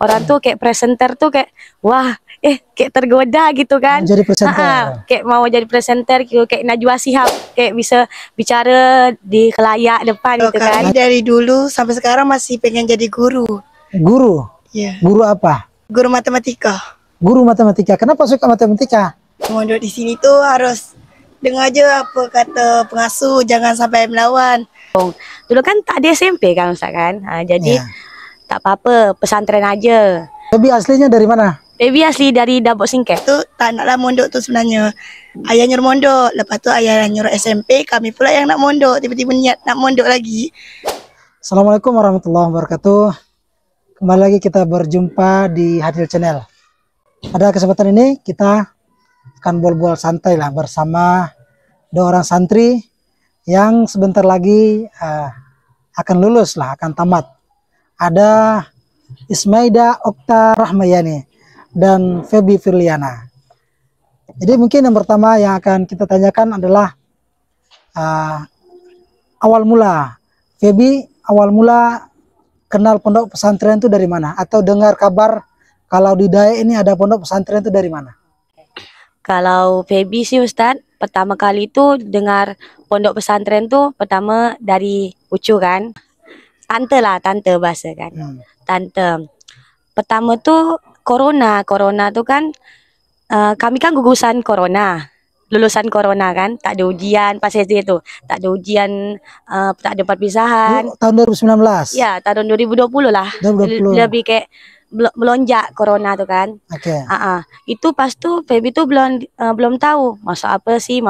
orang tuh kayak presenter tuh kayak wah kayak tergoda gitu kan. Jadi presenter. Kayak mau jadi presenter gitu, kayak Najwa Shihab kayak bisa bicara di khalayak depan gitu kan. Kami dari dulu sampai sekarang masih pengen jadi guru. Guru? Iya. Guru apa? Guru matematika. Guru matematika. Kenapa suka matematika? Mondok di sini tuh harus dengar aja apa kata pengasuh, jangan sampai melawan. Dulu kan tak ada SMP kan Ustaz kan. Jadi tak apa-apa, pesantren aja. Baby aslinya dari mana? Baby asli dari Dabok Singkep. Tu tak naklah mondok tu sebenarnya. Ayah nyuruh mondok, lepas tu ayah nyuruh SMP, kami pula yang nak mondok, tiba-tiba niat nak mondok lagi. Assalamualaikum warahmatullahi wabarakatuh. Kembali lagi kita berjumpa di Hadil Channel. Pada kesempatan ini kita akan bol-bol santai lah bersama dua orang santri yang sebentar lagi akan lulus lah, akan tamat. Ada Ismaida Okta Rahmayani dan Feby Firliana. Jadi mungkin yang pertama yang akan kita tanyakan adalah awal mula. Feby, awal mula kenal pondok pesantren itu dari mana? Atau dengar kabar kalau di Dayak ini ada pondok pesantren itu dari mana? Kalau Feby sih Ustadz, pertama kali itu dengar pondok pesantren tuh pertama dari Ucu kan. Tante bahasa kan. Tante. Pertama tuh Corona tuh kan kami kan gugusan Corona. Lulusan Corona kan, tak ada ujian pas SD tuh. Tak ada ujian, tak ada perpisahan. Tahun 2019? Ya, tahun 2020 lah. 2020. Lebih kayak melonjak Corona tuh kan. Oke. Itu pas tuh Feby tuh belum tahu masuk apa sih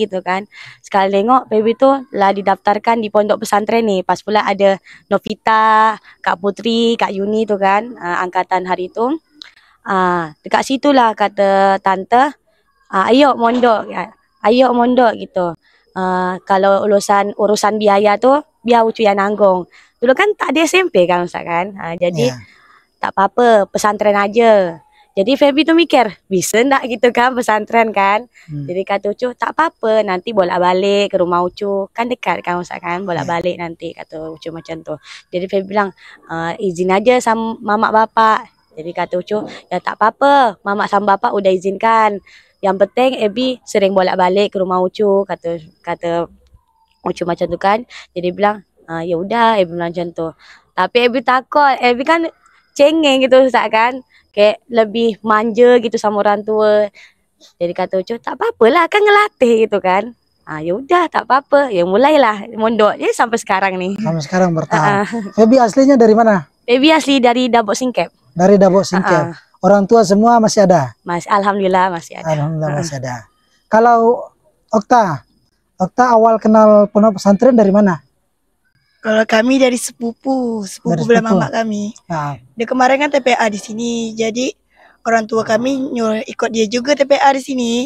gitu kan. Sekali nengok Feby tuh lah didaftarkan di pondok pesantren nih. Pas pula ada Novita, Kak Putri, Kak Yuni tuh kan, angkatan hari itu. Dekat situlah kata tante, ayo mondok gitu. Kalau urusan biaya tuh biar Ucu yang nanggung. Dulu kan tak ada SMP kan Ustaz kan. Jadi tak apa-apa, pesantren aja. Jadi Feby tuh mikir, bisa enggak gitu kan pesantren kan. Jadi kata Ucu, tak apa-apa, nanti bolak-balik ke rumah Ucu. Kan dekat kan Ustaz kan, bolak-balik nanti kata Ucu macam tu. Jadi Feby bilang, izin aja sama mamak bapak. Jadi kata Ucu, ya tak apa-apa, mamak sama bapak udah izinkan. Yang penting Ebi sering bolak-balik ke rumah Ucu, kata Ucu macam tu kan. Jadi bilang, ya udah Ebi bilang macam tu. Tapi Ebi takut, Ebi kan cengeng gitu Ustaz kan, kayak lebih manja gitu sama orang tua. Jadi kata Ucu, tak apa-apalah kan ngelatih gitu kan. Ya udah tak apa-apa, ya mulailah mondok ya sampai sekarang nih. Sampai sekarang bertahan. Feby aslinya dari mana? Feby asli dari Dabok Singkep. Dari Dabok Singkep. Orang tua semua masih ada? Alhamdulillah masih ada. Alhamdulillah masih ada. Kalau Okta awal kenal pondok pesantren dari mana? Kalau kami dari sepupu belah mamak kami. Dia kemarin kan TPA di sini, jadi orang tua kami nyuruh ikut dia juga TPA di sini,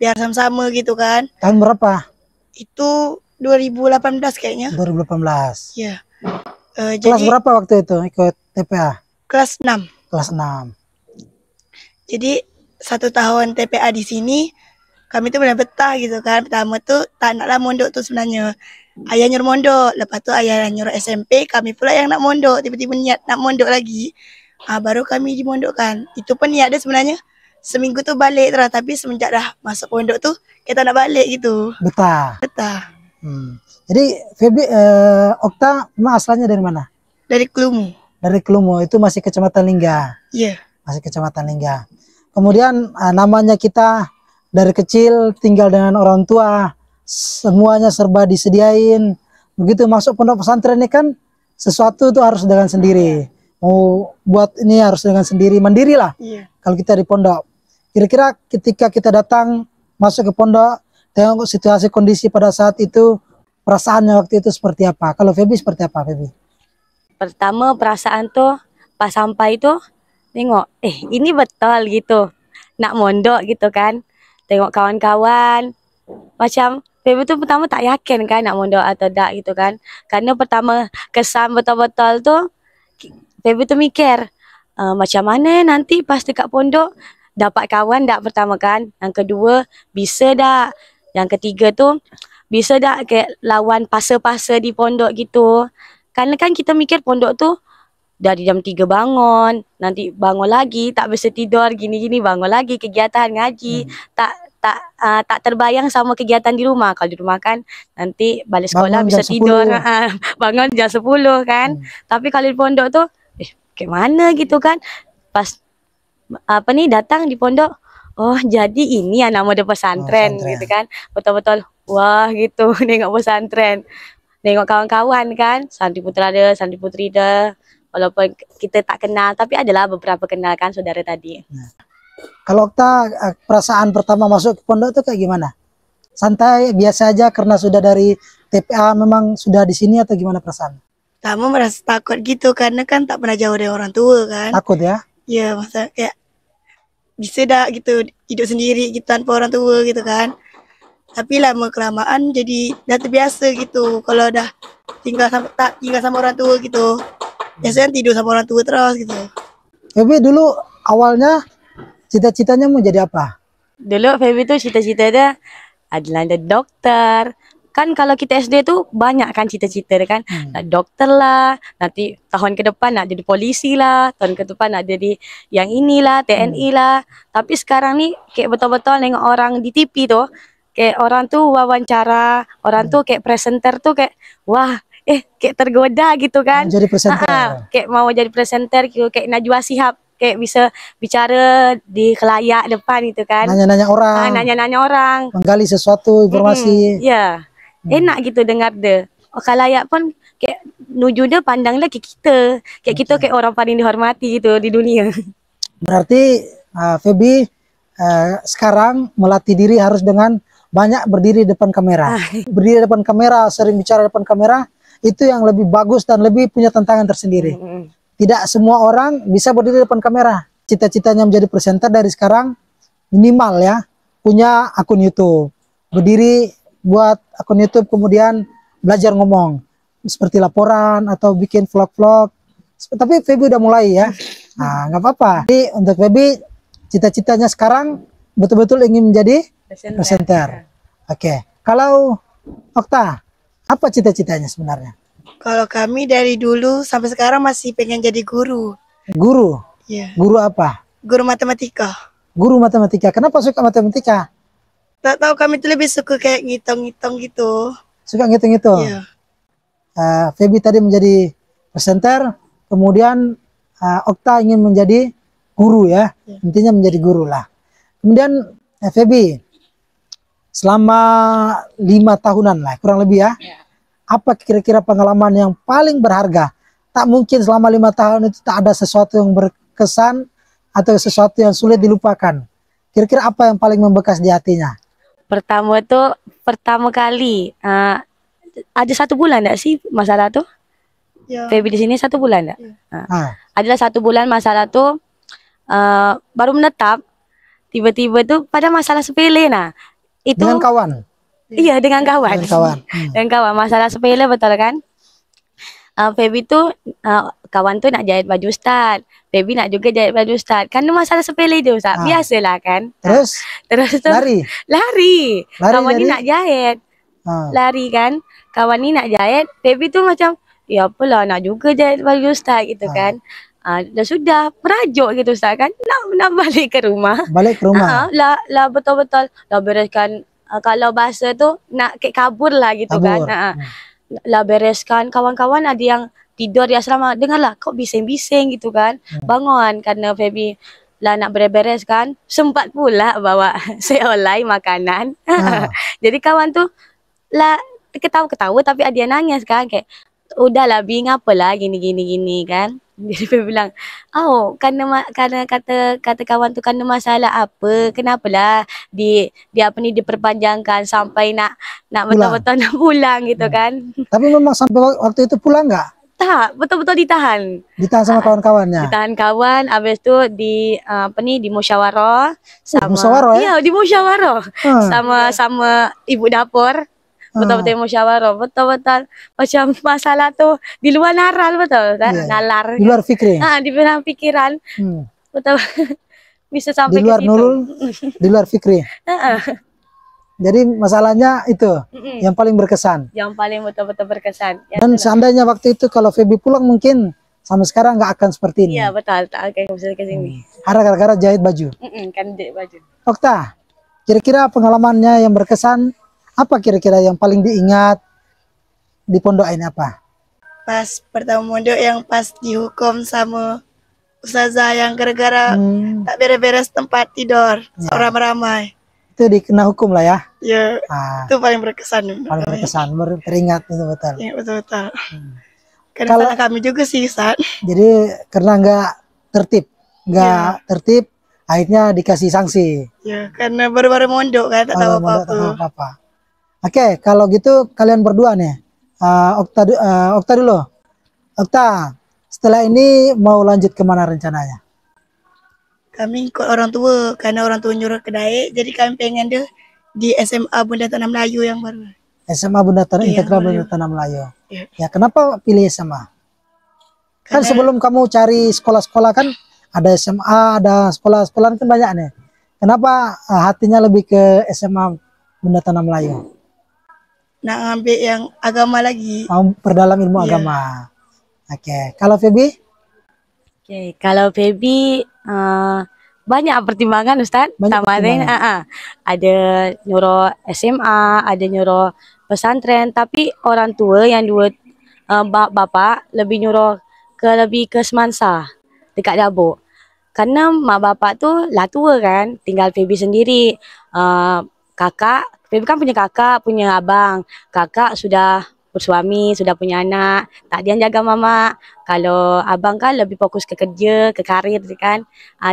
biar sama-sama gitu kan. Tahun berapa? Itu 2018 kayaknya. 2018. Ya. Kelas berapa waktu itu ikut TPA? Kelas 6. Kelas 6. Jadi 1 tahun TPA di sini, kami tuh benar betah gitu kan. Pertama tuh tak naklah mondok tuh sebenarnya. Ayah nyuruh mondok, lepas tu ayah nyuruh SMP, kami pula yang nak mondok, tiba-tiba niat nak mondok lagi. Baru kami dimondokkan. Itu pun niatnya sebenarnya seminggu tu balik terus, tapi semenjak dah masuk pondok tu kita nak balik gitu. Betah. Jadi Feby, Okta memang asalnya dari mana? Dari Klumu. Dari Klumu, itu masih Kecamatan Lingga. Iya. Masih Kecamatan Lingga. Kemudian namanya kita dari kecil tinggal dengan orang tua, semuanya serba disediain. Begitu masuk pondok pesantren ini kan sesuatu itu harus dengan sendiri. Mau buat ini harus dengan sendiri, mandiri lah. Kalau kita di pondok. Kira-kira ketika kita datang masuk ke pondok, tengok situasi kondisi pada saat itu, perasaannya waktu itu seperti apa? Kalau Feby seperti apa, Feby? Pertama perasaan tuh pas sampai itu tengok, ini betul gitu, nak mondok gitu kan. Tengok kawan-kawan, macam Feby tuh pertama tak yakin kan nak mondok atau tak gitu kan. Karena pertama kesan betul-betul tuh Feby tuh mikir, macam mana nanti pas dekat pondok dapat kawan tak pertama kan. Yang kedua, bisa tak. Yang ketiga tuh, bisa tak kayak lawan pasa-pasa di pondok gitu. Karena kan kita mikir pondok tuh dari jam 3 bangun, nanti bangun lagi, tak bisa tidur, gini-gini bangun lagi kegiatan ngaji, tak terbayang sama kegiatan di rumah. Kalau di rumah kan nanti balik sekolah Bangun bisa jam tidur, 10. bangun jam 10 kan. Tapi kalau di pondok tuh, kayak mana gitu kan? Pas datang di pondok, oh jadi ini ya nama dia pesantren Pesantren. gitu kan. Betul-betul, wah gitu, nengok pesantren. Nengok kawan-kawan kan, santri putra ada, santri putri ada. Walaupun kita tak kenal, tapi adalah beberapa kenal kan saudara tadi. Kalau Okta, perasaan pertama masuk ke pondok itu kayak gimana? Santai, biasa aja karena sudah dari TPA, memang sudah di sini atau gimana perasaan? Pertama merasa takut gitu karena kan tak pernah jauh dari orang tua kan. Takut ya? Ya masa kayak bisa dah gitu hidup sendiri gitu tanpa orang tua gitu kan. Tapi lama kelamaan jadi dah terbiasa gitu. Kalau dah tak tinggal sama orang tua gitu, biasanya tidur sama orang tua terus gitu. Tapi dulu awalnya cita-citanya mau jadi apa? Dulu Feby tuh cita-citanya adalah jadi dokter. Kan kalau kita SD tuh banyak kan cita-cita kan. Nak dokter lah, nanti tahun ke depan nak jadi polisi lah, tahun ke depan nak jadi yang inilah, TNI lah. Tapi sekarang nih kayak betul-betul nengok orang di TV tuh, kayak orang tuh wawancara, orang tuh kayak presenter tuh kayak wah, kayak tergoda gitu kan. Jadi presenter. Kayak mau jadi presenter gitu, kayak Najwa Shihab, kayak bisa bicara di khalayak depan gitu kan. Nanya-nanya orang, Nanya-nanya orang. menggali sesuatu informasi. Ya, enak gitu dengar deh. Oh, khalayak pun kayak nuju dia pandanglah ke kita. Kayak kita kayak orang paling dihormati gitu di dunia. Berarti Feby sekarang melatih diri harus dengan banyak berdiri depan kamera. Berdiri depan kamera, sering bicara depan kamera, itu yang lebih bagus dan lebih punya tantangan tersendiri. Tidak semua orang bisa berdiri depan kamera. Cita-citanya menjadi presenter dari sekarang minimal ya, punya akun YouTube. Berdiri buat akun YouTube, kemudian belajar ngomong. Seperti laporan atau bikin vlog-vlog. Tapi Feby udah mulai ya. Nah, nggak apa-apa. Jadi untuk Feby, cita-citanya sekarang betul-betul ingin menjadi presenter. Oke. Kalau Okta, apa cita-citanya sebenarnya? Kalau kami dari dulu sampai sekarang masih pengen jadi guru. Guru? Iya. Guru apa? Guru matematika. Guru matematika. Kenapa suka matematika? Tak tahu kami tuh lebih suka kayak ngitung-ngitung gitu. Suka ngitung-ngitung? Iya. Feby tadi menjadi presenter, kemudian Okta ingin menjadi guru ya. Intinya menjadi guru lah. Kemudian Feby, selama 5 tahunan lah, kurang lebih ya. Apa kira-kira pengalaman yang paling berharga? Tak mungkin selama 5 tahun itu tak ada sesuatu yang berkesan atau sesuatu yang sulit dilupakan. Kira-kira apa yang paling membekas di hatinya? Pertama kali ada 1 bulan enggak sih masalah tuh? Ya. Feby di sini 1 bulan enggak? Adalah 1 bulan masalah tuh baru menetap, tiba-tiba tuh pada masalah sepele itu Dengan kawan? Iya, dengan kawan. Dengan kawan. Dengan kawan, masalah sepele betul kan? Feby tuh kawan tuh nak jahit baju Ustaz. Feby nak juga jahit baju Ustaz. Kan masalah sepele dia Ustaz. Biasalah kan. Terus tuh lari. Kawan ni nak jahit. Lari kan. Kawan ni nak jahit. Feby tuh macam, ya apalah nak juga jahit baju Ustaz gitu kan. Dah sudah merajuk gitu Ustaz kan. Nak balik ke rumah. Balik ke rumah. Lah betul-betul lah bereskan. Kalau bahasa tu nak kabur lah gitu kan. Lah bereskan, kawan-kawan ada yang tidur di asrama, dengarlah kok bising-bising gitu kan. Bangun karena Feby lah nak beres-beres kan, sempat pula bawa seolai makanan. Jadi kawan tu lah ketawa-ketawa tapi ada yang nangis kan, kayak udahlah Bi, ngapalah gini kan. Jadi Feby bilang, karena kata kawan tu karena masalah apa, kenapalah diperpanjangkan sampai nak betul-betul nak pulang gitu kan. Tapi memang sampai waktu itu pulang nggak? Tak, betul-betul ditahan. Ditahan sama kawan-kawannya. Ditahan kawan, habis tu di musyawarah sama musyawarah ya? Iya, di musyawarah. Sama ibu dapur. Betul-betul musyawarah, betul-betul macam masalah tu di luar nalar betul kan? Nalar. Di luar fikri. Di luar pikiran. Betul. Bisa sampai di luar ke situ. Nurul, di luar fikri. Jadi masalahnya itu yang paling berkesan. Yang paling betul-betul berkesan. Dan seandainya waktu itu kalau Feby pulang mungkin sampai sekarang nggak akan seperti ini. Iya betul, tak kayak bisa ke sini. Ada gara-gara jahit baju. Kan jahit baju. Okta, kira-kira pengalamannya yang berkesan apa kira-kira yang paling diingat di pondok ini apa? Pas pertama mondok yang pas dihukum sama ustazah yang gara-gara tak beres-beres tempat tidur, seorang ramai. Itu dikena hukum lah ya. Ya, Ah, itu paling berkesan. paling berkesan, teringat itu betul. Ya, betul-betul. Karena Kalau- salah kami juga sih, Ustaz. Jadi karena nggak tertib, akhirnya dikasih sanksi. Ya, karena baru-baru mondok kan, tak tahu Oh, mondok, tak tahu apa-apa. apa-apa. Oke, kalau gitu kalian berdua nih, Okta dulu. Okta, setelah ini mau lanjut kemana rencananya? Kami ikut orang tua, karena orang tua nyuruh ke Daik, jadi kami pengen deh di SMA Bunda Tanah Melayu yang baru. SMA Bunda Tanah Iya, Integral Melayu. Bunda Tanah Melayu. Iya. Ya, kenapa pilih SMA? Kan Karena- sebelum kamu cari sekolah-sekolah kan ada SMA, ada sekolah-sekolah kan banyak nih. Kenapa hatinya lebih ke SMA Bunda Tanah Melayu? Nak ngambil yang agama lagi. Mau perdalam ilmu Iya. agama. Oke, kalau Feby? Oke, kalau Feby banyak pertimbangan Ustaz. Banyak Kemarin ada nyuruh SMA, ada nyuruh pesantren, tapi orang tua yang dua bapak lebih nyuruh lebih ke Semansa dekat Dabuk. Karena mak bapak tu lah tua kan, tinggal Feby sendiri. Kakak, Feby kan punya kakak, punya abang. Kakak sudah bersuami, sudah punya anak, tak dia yang jaga mama. Kalau abang kan lebih fokus ke kerja, ke karir kan.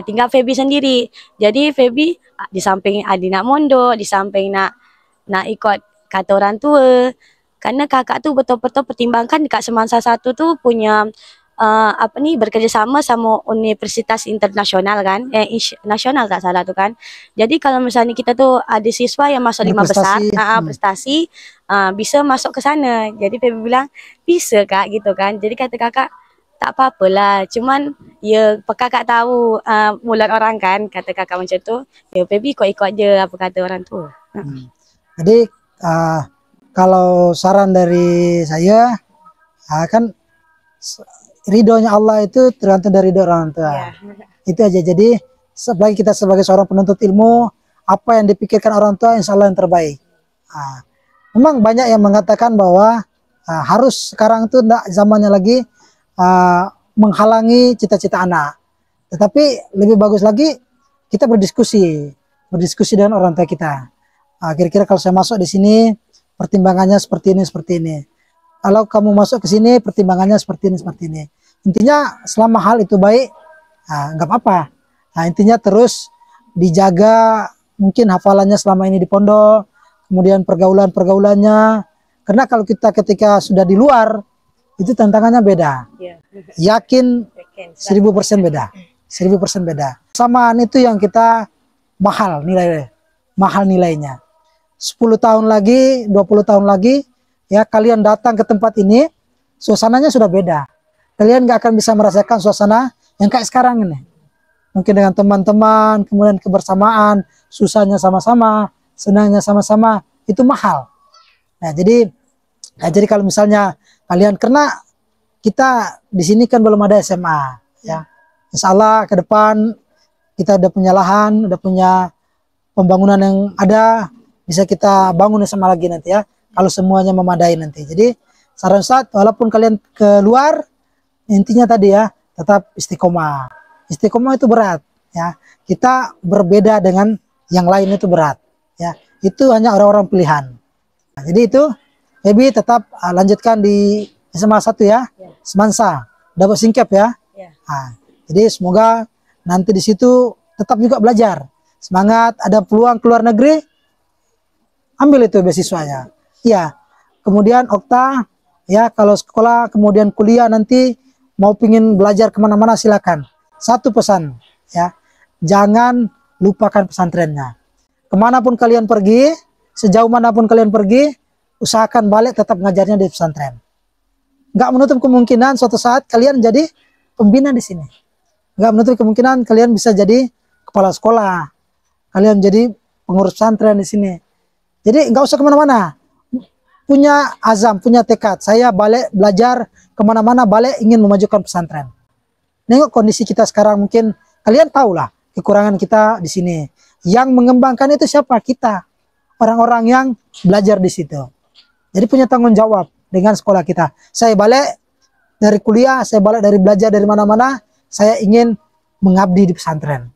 Tinggal Feby sendiri. Jadi Feby di samping ada nak mondok, di samping nak ikut kata orang tua. Karena kakak tu betul-betul pertimbangkan dekat Semansa 1 tu punya bekerjasama sama universitas internasional kan, nasional tak salah tu kan. Jadi kalau misalnya kita tu ada siswa yang masuk 5 besar, prestasi, bisa masuk ke sana. Jadi Feby bilang bisa kak gitu kan. Jadi kata kakak tak apa-apalah, cuman ya kakak tahu mulut orang kan, kata kakak macam tu. Ya Feby ikut-ikut je apa kata orang tua. Jadi kalau saran dari saya kan ridhonya Allah itu tergantung dari ridho orang tua. Ya. Itu aja. Jadi sebagai kita sebagai seorang penuntut ilmu, apa yang dipikirkan orang tua insya Allah yang terbaik. Memang banyak yang mengatakan bahwa harus sekarang itu enggak zamannya lagi menghalangi cita-cita anak. Tetapi lebih bagus lagi kita berdiskusi dengan orang tua kita. Kira-kira kalau saya masuk di sini pertimbangannya seperti ini. Kalau kamu masuk ke sini pertimbangannya seperti ini. Intinya selama hal itu baik, nggak apa-apa. Intinya terus dijaga mungkin hafalannya selama ini di pondok, kemudian pergaulannya. Karena kalau kita ketika sudah di luar itu tantangannya beda. Yakin 1000% beda. 1000% beda. Samaan itu yang kita mahal nilainya. 10 tahun lagi, 20 tahun lagi, ya kalian datang ke tempat ini, suasananya sudah beda. Kalian gak akan bisa merasakan suasana yang kayak sekarang ini. Mungkin dengan teman-teman, kemudian kebersamaan, susahnya sama-sama, senangnya sama-sama, itu mahal. Nah, jadi kalau misalnya kalian, karena kita di sini kan belum ada SMA, ya. Insya Allah ke depan kita udah punya lahan, udah punya pembangunan yang ada, bisa kita bangun SMA lagi nanti ya. Kalau semuanya memadai nanti. Jadi saran Ustaz, walaupun kalian keluar, intinya tadi ya, tetap istiqomah. Istiqomah itu berat ya. Kita berbeda dengan yang lain itu berat ya. Itu hanya orang-orang pilihan. Nah, jadi itu Feby tetap lanjutkan di SMA 1 ya. Semansa, dapat singkap ya. Jadi semoga nanti di situ tetap juga belajar. Semangat, ada peluang keluar negeri, ambil itu beasiswanya. Ya, kemudian Okta, ya kalau sekolah, kemudian kuliah nanti mau pingin belajar kemana-mana silakan. Satu pesan, ya, jangan lupakan pesantrennya. Kemanapun kalian pergi, sejauh manapun kalian pergi, usahakan balik tetap ngajarnya di pesantren. Nggak menutup kemungkinan suatu saat kalian jadi pembina di sini. Nggak menutup kemungkinan kalian bisa jadi kepala sekolah, kalian jadi pengurus pesantren di sini. Jadi nggak usah kemana-mana. punya azam, punya tekad. Saya balik belajar kemana-mana, balik ingin memajukan pesantren. Nengok kondisi kita sekarang, mungkin kalian tahu lah kekurangan kita di sini. Yang mengembangkan itu siapa? Kita, orang-orang yang belajar di situ. Jadi punya tanggung jawab dengan sekolah kita. Saya balik dari kuliah, saya balik dari belajar dari mana-mana, saya ingin mengabdi di pesantren.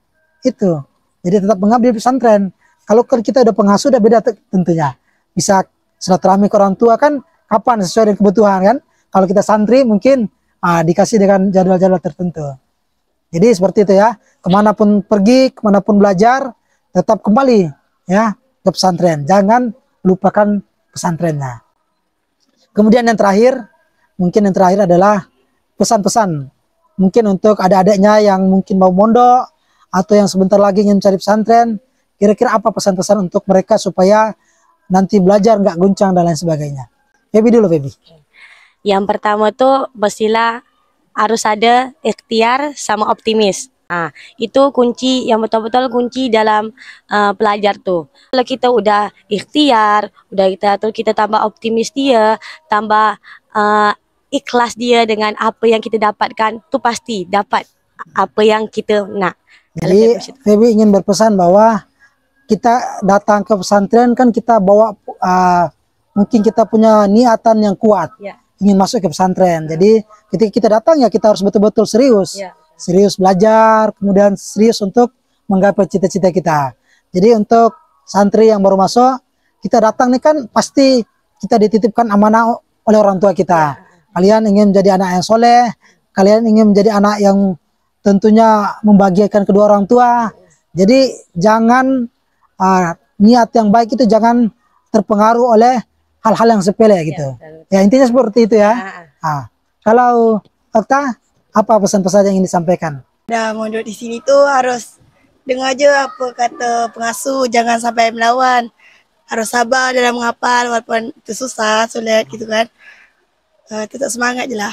Itu. Jadi tetap mengabdi di pesantren. Kalau kita udah pengasuh udah beda tentunya. Bisa silaturahmi ke orang tua kan kapan sesuai dengan kebutuhan kan. Kalau kita santri mungkin dikasih dengan jadwal-jadwal tertentu. Jadi seperti itu ya. Kemanapun pergi, kemanapun belajar, tetap kembali ya ke pesantren. Jangan lupakan pesantrennya. Kemudian yang terakhir, mungkin yang terakhir adalah pesan-pesan. Mungkin untuk adik-adiknya yang mungkin mau mondok atau yang sebentar lagi ingin cari pesantren, kira-kira apa pesan-pesan untuk mereka supaya nanti belajar nggak guncang dan lain sebagainya. Febi dulu, Febi. Yang pertama tuh pastilah harus ada ikhtiar sama optimis. Itu kunci yang betul-betul kunci dalam pelajar tuh. Kalau kita udah ikhtiar, kita tambah optimis dia, tambah ikhlas dia dengan apa yang kita dapatkan, tuh pasti dapat apa yang kita nak. Jadi Febi ingin berpesan bahwa kita datang ke pesantren kan kita bawa mungkin kita punya niatan yang kuat ingin masuk ke pesantren. Jadi ketika kita datang ya kita harus betul-betul serius, serius belajar, kemudian serius untuk menggapai cita-cita kita. Jadi untuk santri yang baru masuk, kita datang nih kan pasti kita dititipkan amanah oleh orang tua kita. Kalian ingin menjadi anak yang soleh, kalian ingin menjadi anak yang tentunya membahagiakan kedua orang tua. Jadi jangan niat yang baik itu jangan terpengaruh oleh hal-hal yang sepele gitu. Ya intinya seperti itu ya. Kalau Okta, apa pesan-pesan yang ingin disampaikan? Nah, mondok di sini tuh harus dengar aja apa kata pengasuh, jangan sampai melawan. Harus sabar dalam menghafal walaupun itu susah, sulit gitu kan. Tetap semangat je lah.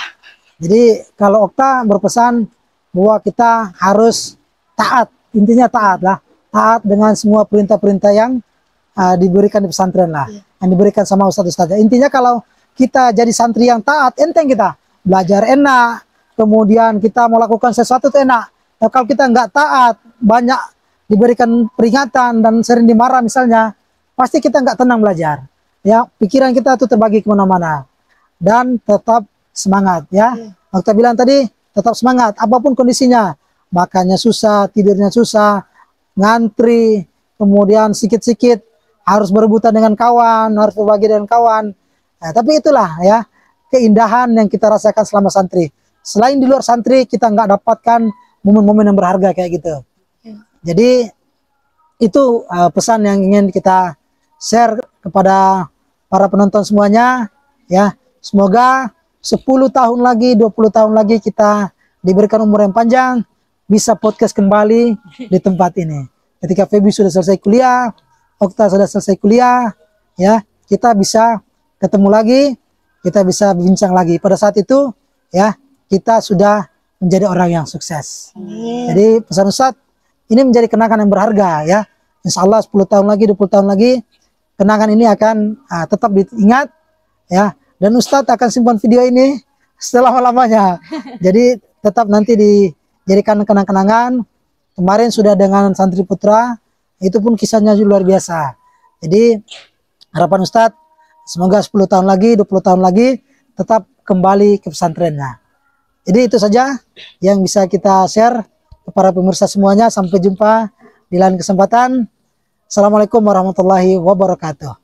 Jadi kalau Okta berpesan bahwa kita harus taat, intinya taat lah. Taat dengan semua perintah-perintah yang diberikan di pesantren lah, yang diberikan sama ustadz-ustadz. Intinya kalau kita jadi santri yang taat, enteng kita belajar enak, kemudian kita mau lakukan sesuatu itu enak. Nah, kalau kita nggak taat, banyak diberikan peringatan dan sering dimarah misalnya, pasti kita nggak tenang belajar. Ya, pikiran kita tuh terbagi kemana-mana. Dan tetap semangat ya. Waktu bilang tadi tetap semangat apapun kondisinya, makannya susah, tidurnya susah, ngantri, kemudian sikit-sikit harus berebutan dengan kawan, harus berbagi dengan kawan. Nah, tapi itulah ya keindahan yang kita rasakan selama santri. Selain di luar santri kita nggak dapatkan momen-momen yang berharga kayak gitu. Jadi itu pesan yang ingin kita share kepada para penonton semuanya ya. Semoga 10 tahun lagi, 20 tahun lagi kita diberikan umur yang panjang, bisa podcast kembali di tempat ini. Ketika Febi sudah selesai kuliah, Okta sudah selesai kuliah, ya kita bisa ketemu lagi, kita bisa bincang lagi. Pada saat itu, ya kita sudah menjadi orang yang sukses. Jadi pesan Ustadz, ini menjadi kenangan yang berharga ya. Insya Allah 10 tahun lagi, 20 tahun lagi, kenangan ini akan tetap diingat ya. Dan Ustadz akan simpan video ini selama-lamanya. Jadi tetap nanti dijadikan kenang-kenangan. Kemarin sudah dengan santri putra, itu pun kisahnya luar biasa. Jadi harapan Ustadz, semoga 10 tahun lagi, 20 tahun lagi, tetap kembali ke pesantrennya. Jadi itu saja yang bisa kita share kepada pemirsa semuanya. Sampai jumpa di lain kesempatan. Assalamualaikum warahmatullahi wabarakatuh.